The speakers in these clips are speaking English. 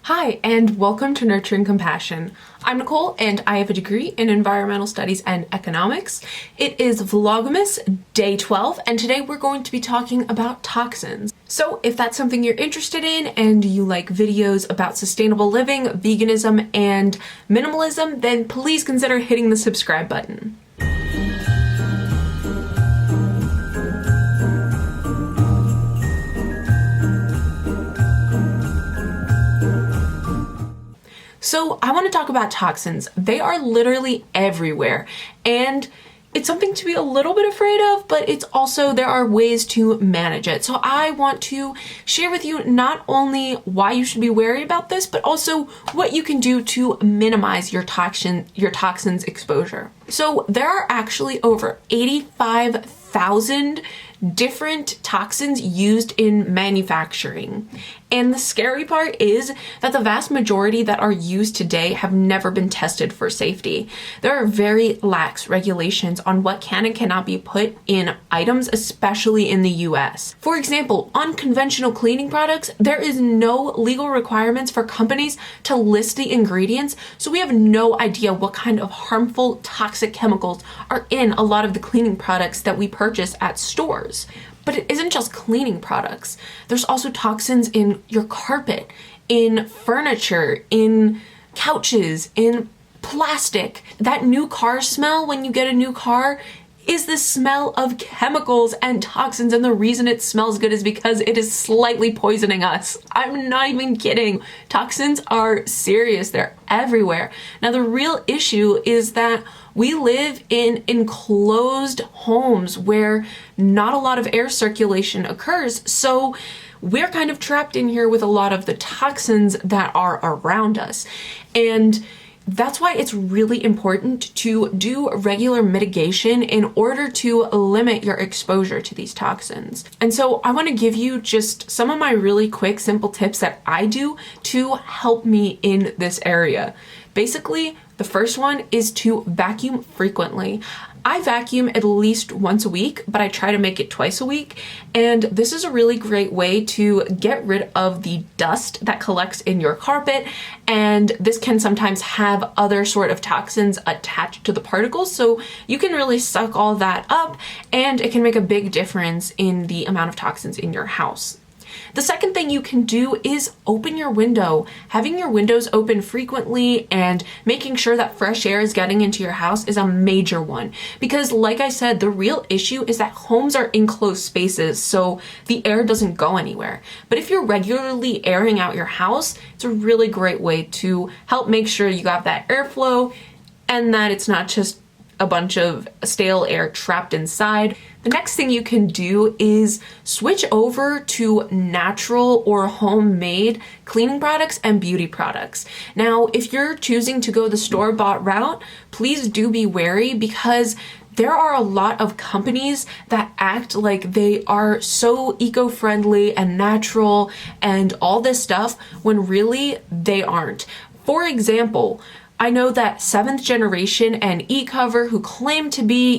Hi, and welcome to Nurturing Compassion. I'm Nicole, and I have a degree in environmental studies and economics. It is Vlogmas day 12, and today we're going to be talking about toxins. So if that's something you're interested in and you like videos about sustainable living, veganism, and minimalism, then please consider hitting the subscribe button. So I want to talk about toxins. They are literally everywhere, and it's something to be a little bit afraid of, but it's also, there are ways to manage it. So I want to share with you not only why you should be wary about this, but also what you can do to minimize your toxins exposure. So there are actually over 85,000 different toxins used in manufacturing. And the scary part is that the vast majority that are used today have never been tested for safety. There are very lax regulations on what can and cannot be put in items, especially in the US. For example, on conventional cleaning products, there is no legal requirements for companies to list the ingredients, so we have no idea what kind of harmful toxic chemicals are in a lot of the cleaning products that we purchase at stores. But it isn't just cleaning products. There's also toxins in your carpet, in furniture, in couches, in plastic. That new car smell when you get a new car is the smell of chemicals and toxins, and the reason it smells good is because it is slightly poisoning us. I'm not even kidding. Toxins are serious. They're everywhere. Now, the real issue is that we live in enclosed homes where not a lot of air circulation occurs, so we're kind of trapped in here with a lot of the toxins that are around us. And that's why it's really important to do regular mitigation in order to limit your exposure to these toxins. And so I want to give you just some of my really quick, simple tips that I do to help me in this area. Basically, the first one is to vacuum frequently. I vacuum at least once a week, but I try to make it twice a week. And this is a really great way to get rid of the dust that collects in your carpet. And this can sometimes have other sort of toxins attached to the particles. So you can really suck all that up, and it can make a big difference in the amount of toxins in your house. The second thing you can do is open your window. Having your windows open frequently and making sure that fresh air is getting into your house is a major one. Because like I said, the real issue is that homes are enclosed spaces, so the air doesn't go anywhere. But if you're regularly airing out your house, it's a really great way to help make sure you have that airflow and that it's not just a bunch of stale air trapped inside. The next thing you can do is switch over to natural or homemade cleaning products and beauty products. Now, if you're choosing to go the store-bought route, please do be wary, because there are a lot of companies that act like they are so eco-friendly and natural and all this stuff when really they aren't. For example, I know that 7th Generation and eCover, who claim to be,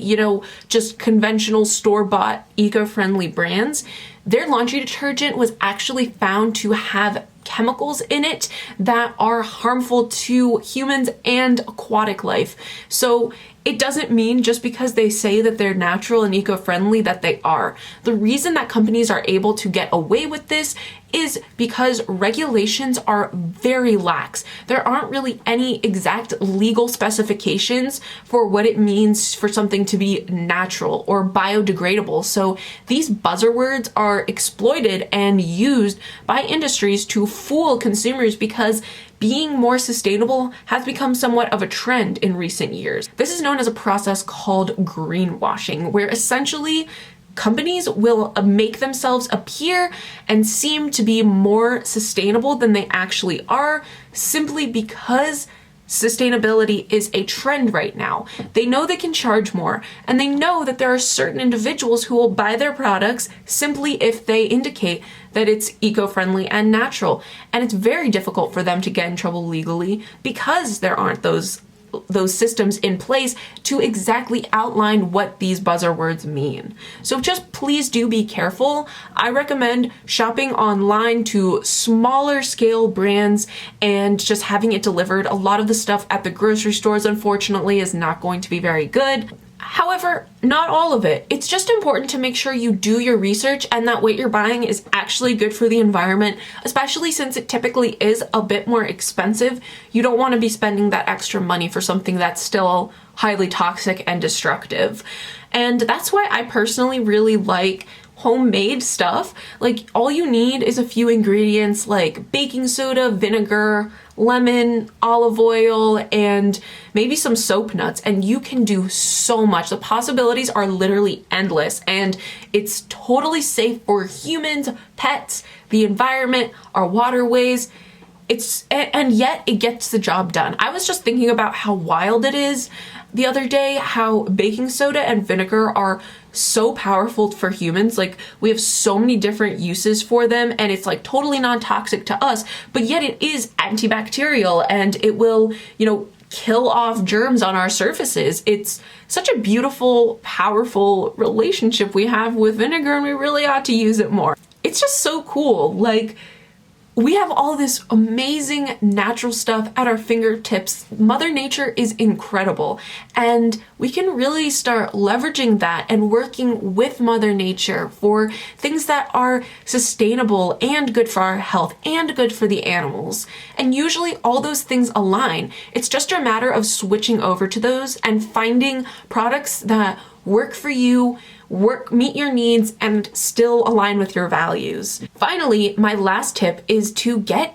just conventional store-bought eco-friendly brands, their laundry detergent was actually found to have chemicals in it that are harmful to humans and aquatic life. So it doesn't mean just because they say that they're natural and eco-friendly that they are. The reason that companies are able to get away with this is because regulations are very lax. There aren't really any exact legal specifications for what it means for something to be natural or biodegradable. So these buzzwords are exploited and used by industries to fool consumers, because being more sustainable has become somewhat of a trend in recent years. This is known as a process called greenwashing, where essentially companies will make themselves appear and seem to be more sustainable than they actually are, simply because sustainability is a trend right now. They know they can charge more, and they know that there are certain individuals who will buy their products simply if they indicate that it's eco-friendly and natural. And it's very difficult for them to get in trouble legally because there aren't those those systems in place to exactly outline what these buzzwords mean. So just please do be careful. I recommend shopping online to smaller scale brands and just having it delivered. A lot of the stuff at the grocery stores, unfortunately, is not going to be very good. However, not all of it. It's just important to make sure you do your research and that what you're buying is actually good for the environment, especially since it typically is a bit more expensive. You don't want to be spending that extra money for something that's still highly toxic and destructive. And that's why I personally really like homemade stuff. Like, all you need is a few ingredients like baking soda, vinegar, lemon, olive oil, and maybe some soap nuts, and you can do so much. The possibilities are literally endless, and it's totally safe for humans, pets, the environment, our waterways. And yet it gets the job done. I was just thinking about how wild it is the other day, how baking soda and vinegar are so powerful for humans. Like, we have so many different uses for them, and it's like totally non-toxic to us, but yet it is antibacterial and it will, kill off germs on our surfaces. It's such a beautiful, powerful relationship we have with vinegar, and we really ought to use it more. It's just so cool. Like, we have all this amazing natural stuff at our fingertips. Mother Nature is incredible, and we can really start leveraging that and working with Mother Nature for things that are sustainable and good for our health and good for the animals. And usually all those things align. It's just a matter of switching over to those and finding products that work for you, meet your needs, and still align with your values. Finally, my last tip is to get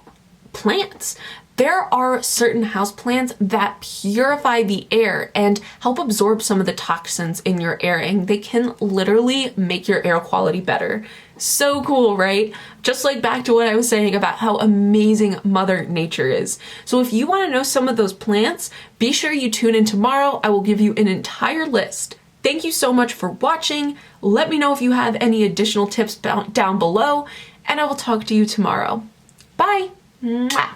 plants. There are certain houseplants that purify the air and help absorb some of the toxins in your air, and they can literally make your air quality better. So cool, right? Just like back to what I was saying about how amazing Mother Nature is. So if you want to know some of those plants, be sure you tune in tomorrow. I will give you an entire list. Thank you so much for watching. Let me know if you have any additional tips down below, and I will talk to you tomorrow. Bye! Mwah.